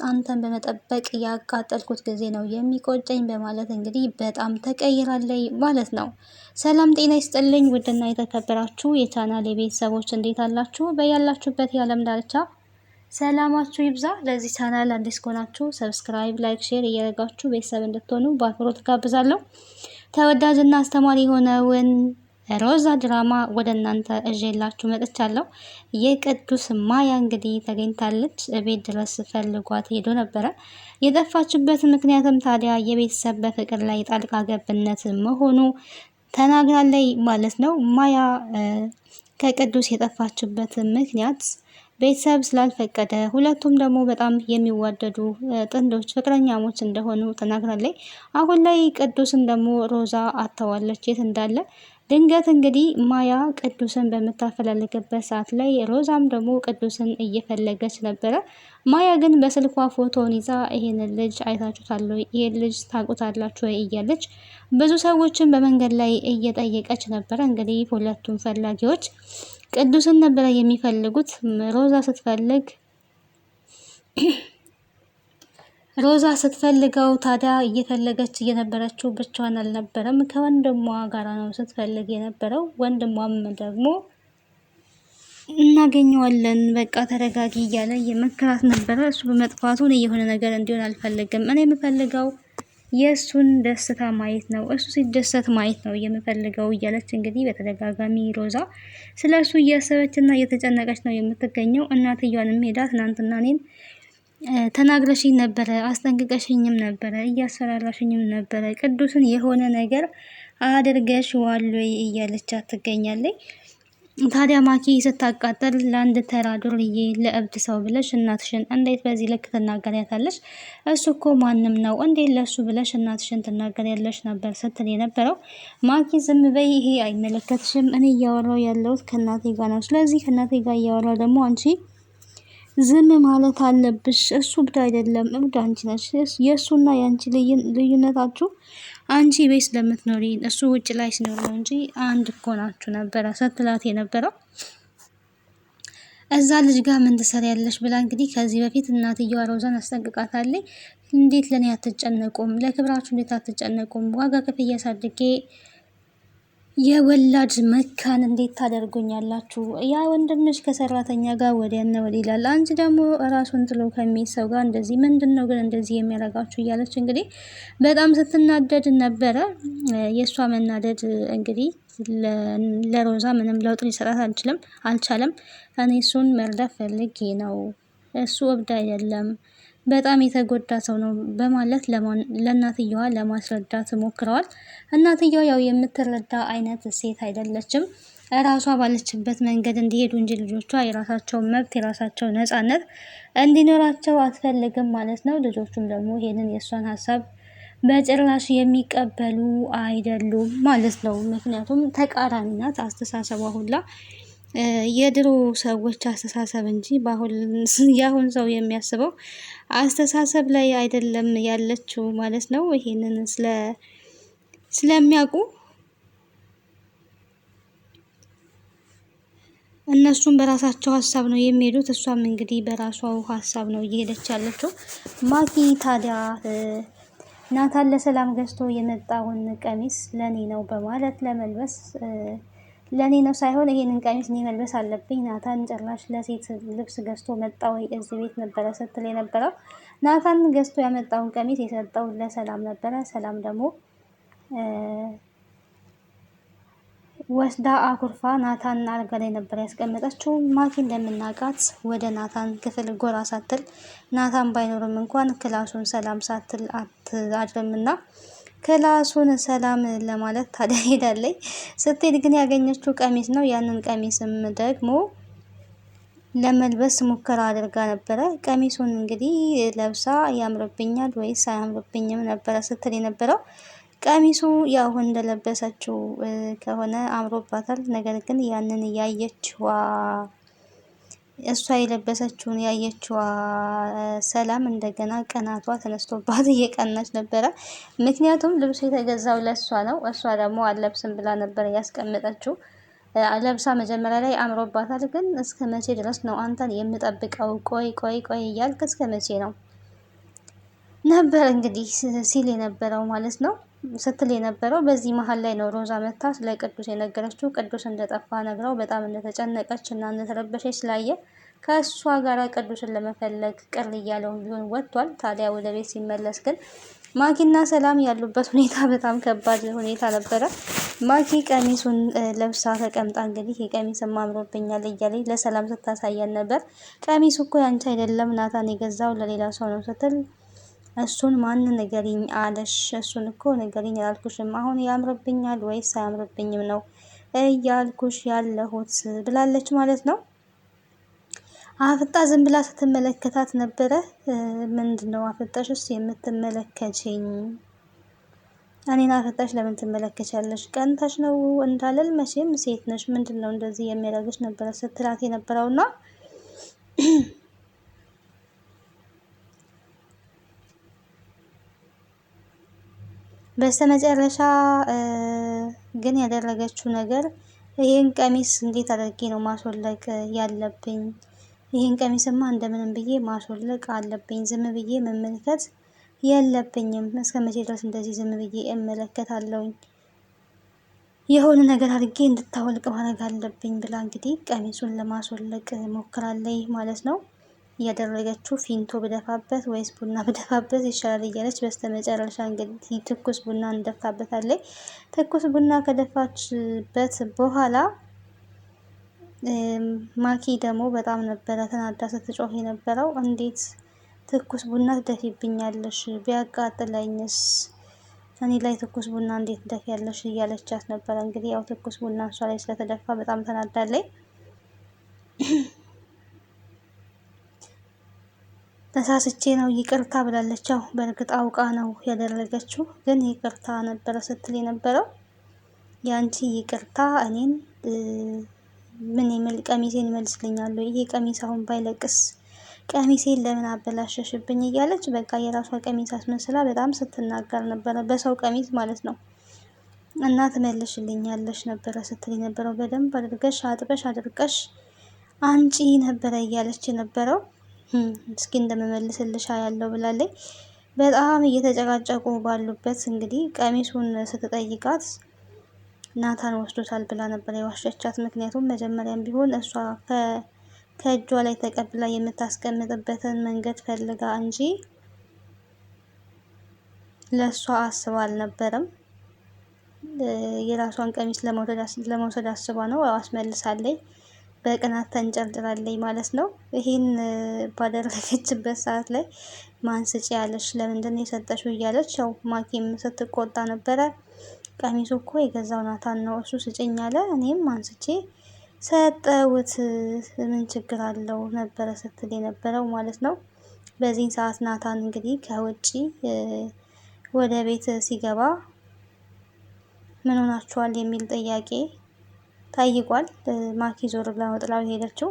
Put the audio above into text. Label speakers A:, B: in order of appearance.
A: አንተን በመጠበቅ ያቃጠልኩት ጊዜ ነው የሚቆጨኝ በማለት እንግዲህ በጣም ተቀይራለች ማለት ነው። ሰላም ጤና ይስጥልኝ ውድና የተከበራችሁ የቻናል የቤተሰቦች እንዴት አላችሁ? በያላችሁበት የዓለም ዳርቻ ሰላማችሁ ይብዛ። ለዚህ ቻናል አዲስ ከሆናችሁ ሰብስክራይብ፣ ላይክ፣ ሼር እያደረጋችሁ ቤተሰብ እንድትሆኑ በአክብሮት ጋብዛለሁ። ተወዳጅና አስተማሪ የሆነውን ሮዛ ድራማ ወደ እናንተ እዤላችሁ መጥቻለሁ። የቅዱስ ማያ እንግዲህ ተገኝታለች። ቤት ድረስ ፈልጓት ሄዶ ነበረ። የጠፋችበት ምክንያትም ታዲያ የቤተሰብ በፍቅር ላይ ጣልቃ ገብነት መሆኑ ተናግራለች ማለት ነው። ማያ ከቅዱስ የጠፋችበት ምክንያት ቤተሰብ ስላልፈቀደ፣ ሁለቱም ደግሞ በጣም የሚዋደዱ ጥንዶች ፍቅረኛሞች እንደሆኑ ተናግራለች። አሁን ላይ ቅዱስን ደግሞ ሮዛ አተዋለች የት እንዳለ። ድንገት እንግዲህ ማያ ቅዱስን በምታፈላልግበት ሰዓት ላይ ሮዛም ደግሞ ቅዱስን እየፈለገች ነበረ። ማያ ግን በስልኳ ፎቶን ይዛ ይሄንን ልጅ አይታችሁታል፣ ይሄን ልጅ ታውቁታላችሁ ወይ እያለች ብዙ ሰዎችን በመንገድ ላይ እየጠየቀች ነበረ። እንግዲህ ሁለቱም ፈላጊዎች ቅዱስን ነበረ የሚፈልጉት። ሮዛ ስትፈልገው ታዲያ እየፈለገች እየነበረችው ብቻዋን አልነበረም፣ ከወንድሟ ጋራ ነው ስትፈልግ የነበረው። ወንድሟም ደግሞ እናገኘዋለን በቃ ተረጋጊ እያለ የመከራት ነበረ። እሱ በመጥፋቱ የሆነ ነገር እንዲሆን አልፈልግም፣ እኔ የምፈልገው የእሱን ደስታ ማየት ነው፣ እሱ ሲደሰት ማየት ነው የምፈልገው እያለች እንግዲህ በተደጋጋሚ ሮዛ ስለ እሱ እያሰበችና እየተጨነቀች ነው የምትገኘው። እናትየዋንም ሄዳ ትናንትና እኔን ተናግረሽኝ ነበረ፣ አስጠንቅቀሽኝም ነበረ፣ እያሰራራሽኝም ነበረ፣ ቅዱስን የሆነ ነገር አድርገሽዋል ወይ እያለቻት ትገኛለች። ታዲያ ማኪ ስታቃጠል ለአንድ ተራ ዱርዬ ለእብድ ሰው ብለሽ እናትሽን እንዴት በዚህ ልክ ትናገሪያታለሽ? እሱ እኮ ማንም ነው፣ እንዴት ለሱ ብለሽ እናትሽን ትናገሪያለሽ ነበር ስትል የነበረው። ማኪ ዝም በይ፣ ይሄ አይመለከትሽም፣ እኔ እያወራው ያለሁት ከእናቴ ጋር ነው። ስለዚህ ከእናቴ ጋር እያወራው ደግሞ አንቺ ዝም ማለት አለብሽ። እሱ እብድ አይደለም፣ እብድ አንቺ ነሽ። የእሱና የአንቺ ልዩነታችሁ አንቺ ቤት ስለምትኖሪ እሱ ውጭ ላይ ሲኖር ነው እንጂ አንድ እኮ ናችሁ ነበረ ስትላት የነበረው። እዛ ልጅ ጋር ምን ትሰሪያለሽ ብላ እንግዲህ ከዚህ በፊት እናትየዋ ሮዛን አስጠንቅቃታለች። እንዴት ለኔ አትጨነቁም? ለክብራችሁ እንዴት አትጨነቁም? ዋጋ ከፍዬ አሳድጌ የወላድ መካን እንዴት ታደርጉኛላችሁ? ያ ወንድምሽ ከሰራተኛ ጋር ወዲያና ወዲህ ይላል፣ አንቺ ደግሞ ራሱን ጥሎ ከሚሄድ ሰው ጋር እንደዚህ ምንድን ነው ግን እንደዚህ የሚያደርጋችሁ? እያለች እንግዲህ በጣም ስትናደድ ነበረ። የእሷ መናደድ እንግዲህ ለሮዛ ምንም ለውጥ ሊሰጣት አልቻለም። እኔ እሱን መርዳት ፈልጌ ነው፣ እሱ እብድ አይደለም፣ በጣም የተጎዳ ሰው ነው በማለት ለእናትየዋ ለማስረዳት ሞክረዋል። እናትየዋ ያው የምትረዳ አይነት ሴት አይደለችም። ራሷ ባለችበት መንገድ እንዲሄዱ እንጂ ልጆቿ የራሳቸው መብት የራሳቸው ነፃነት እንዲኖራቸው አትፈልግም ማለት ነው። ልጆቹም ደግሞ ይሄንን የእሷን ሀሳብ በጭራሽ የሚቀበሉ አይደሉም ማለት ነው። ምክንያቱም ተቃራኒ ናት አስተሳሰቧ ሁላ የድሮ ሰዎች አስተሳሰብ እንጂ የአሁን ሰው የሚያስበው አስተሳሰብ ላይ አይደለም ያለችው ማለት ነው። ይሄንን ስለሚያውቁ እነሱም በራሳቸው ሀሳብ ነው የሚሄዱት። እሷም እንግዲህ በራሷ ሀሳብ ነው እየሄደች ያለችው። ማኪ ታዲያ ናታን ለሰላም ገዝቶ የመጣውን ቀሚስ ለኔ ነው በማለት ለመልበስ ለኔ ነው ሳይሆን ይሄንን ቀሚስ እኔ መልበስ አለብኝ፣ ናታን ጭራሽ ለሴት ልብስ ገዝቶ መጣ ወይ እዚህ ቤት ነበረ ስትል የነበረው። ናታን ገዝቶ ያመጣውን ቀሚስ የሰጠው ለሰላም ነበረ። ሰላም ደግሞ ወስዳ አኩርፋ ናታን አልጋ ላይ ነበር ያስቀመጠችው። ማኪ እንደምናውቃት ወደ ናታን ክፍል ጎራ ሳትል ናታን ባይኖርም እንኳን ክላሱን ሰላም ሳትል አትአድርምና ክላሱን ሰላም ለማለት ታዲያ ሄዳለች። ስትሄድ ግን ያገኘችው ቀሚስ ነው። ያንን ቀሚስም ደግሞ ለመልበስ ሙከራ አድርጋ ነበረ። ቀሚሱን እንግዲህ ለብሳ ያምርብኛል ወይስ አያምርብኝም ነበረ ስትል የነበረው። ቀሚሱ ያው እንደለበሰችው ከሆነ አምሮባታል። ነገር ግን ያንን ያየችዋ እሷ የለበሰችውን ያየችዋ ሰላም እንደገና ቀናቷ ተነስቶባት እየቀናች ነበረ። ምክንያቱም ልብሱ የተገዛው ለእሷ ነው። እሷ ደግሞ አለብስም ብላ ነበር ያስቀመጠችው። ለብሳ መጀመሪያ ላይ አምሮባታል። ግን እስከ መቼ ድረስ ነው አንተን የምጠብቀው? ቆይ ቆይ ቆይ እያልክ እስከ መቼ ነው? ነበር እንግዲህ ሲል የነበረው ማለት ነው ስትል የነበረው። በዚህ መሀል ላይ ነው ሮዛ መታ ስለ ቅዱስ የነገረችው። ቅዱስ እንደጠፋ ነግረው በጣም እንደተጨነቀች እና እንደተረበሸች ስላየ ከእሷ ጋር ቅዱስን ለመፈለግ ቅር እያለው ቢሆን ወጥቷል። ታዲያ ወደ ቤት ሲመለስ ግን ማኪና ሰላም ያሉበት ሁኔታ በጣም ከባድ ሁኔታ ነበረ። ማኪ ቀሚሱን ለብሳ ተቀምጣ እንግዲህ የቀሚስን አምሮብኛል እያለኝ ለሰላም ስታሳየን ነበር። ቀሚሱ እኮ ያንቺ አይደለም ናታን የገዛው ለሌላ ሰው ነው ስትል እሱን ማን ንገሪኝ አለሽ? እሱን እኮ ንገሪኝ አላልኩሽም? አሁን ያምርብኛል ወይስ አያምርብኝም ነው እያልኩሽ ያለሁት ብላለች ማለት ነው። አፍጣ ዝም ብላ ስትመለከታት ነበረ። ምንድን ነው አፍጣሽስ የምትመለከችኝ? እኔን አፍጣሽ ለምን ትመለከቻለሽ? ቀንተሽ ነው እንዳለል መቼም ሴት ነሽ፣ ምንድን ነው እንደዚህ የሚያደርግሽ ነበረ ስትላት የነበረውና በስተመጨረሻ ግን ያደረገችው ነገር ይህን ቀሚስ እንዴት አድርጌ ነው ማስወለቅ ያለብኝ? ይህን ቀሚስማ እንደምንም ብዬ ማስወለቅ አለብኝ። ዝም ብዬ መመልከት የለብኝም። እስከ መቼ ድረስ እንደዚህ ዝም ብዬ እመለከታለሁኝ? የሆነ ነገር አድርጌ እንድታወልቅ ማድረግ አለብኝ ብላ እንግዲህ ቀሚሱን ለማስወለቅ ሞክራለች ማለት ነው። እያደረገችው ፊንቶ ብደፋበት ወይስ ቡና ብደፋበት ይሻላል እያለች በስተመጨረሻ እንግዲህ ትኩስ ቡና እንደፋበታለች። ትኩስ ቡና ከደፋችበት በኋላ ማኪ ደግሞ በጣም ነበረ ተናዳ ስትጮህ የነበረው። እንዴት ትኩስ ቡና ትደፊብኛለሽ? ቢያቃጥለኝስ? እኔ ላይ ትኩስ ቡና እንዴት ትደፊያለሽ? እያለቻት ነበረ። እንግዲህ ያው ትኩስ ቡና እሷ ላይ ስለተደፋ በጣም ተናዳለች። ተሳስቼ ነው ይቅርታ ብላለች። ያው በእርግጥ አውቃ ነው ያደረገችው፣ ግን ይቅርታ ነበረ ስትል የነበረው። ያንቺ ይቅርታ እኔን ምን ቀሚሴን ይመልስልኛል? ይሄ ቀሚስ አሁን ባይለቅስ ቀሚሴን ለምን አበላሸሽብኝ? እያለች በቃ የራሷ ቀሚስ አስመስላ በጣም ስትናገር ነበረ፣ በሰው ቀሚስ ማለት ነው። እና ትመልሽልኛለሽ ነበረ ስትል የነበረው። በደንብ አድርገሽ አጥበሽ አድርቀሽ አንጪ ነበረ እያለች የነበረው። እስኪ እንደምመልስልሻ ያለው ብላለች። በጣም እየተጨቃጨቁ ባሉበት እንግዲህ ቀሚሱን ስትጠይቃት ናታን ወስዶታል ብላ ነበር የዋሸቻት። ምክንያቱም መጀመሪያም ቢሆን እሷ ከእጇ ላይ ተቀብላ የምታስቀምጥበትን መንገድ ፈልጋ እንጂ ለእሷ አስባ አልነበረም። የራሷን ቀሚስ ለመውሰድ አስባ ነው አስመልሳለች። በቅናት ተንጨርጭራለች ማለት ነው። ይሄን ባደረገችበት ሰዓት ላይ ማን ስጪ ያለሽ? ለምንድን የሰጠሽው? እያለች ያው ማኪም ስትቆጣ ነበረ። ቀሚሱ እኮ የገዛው ናታን ነው፣ እሱ ስጭኝ አለ፣ እኔም አንስቼ ሰጠውት፣ ምን ችግር አለው ነበረ ስትል የነበረው ማለት ነው። በዚህን ሰዓት ናታን እንግዲህ ከውጪ ወደ ቤት ሲገባ ምን ሆናችኋል የሚል ጥያቄ ጠይቋል። ማኪ ዞር ብላ ነው ጥላው ሄደችው።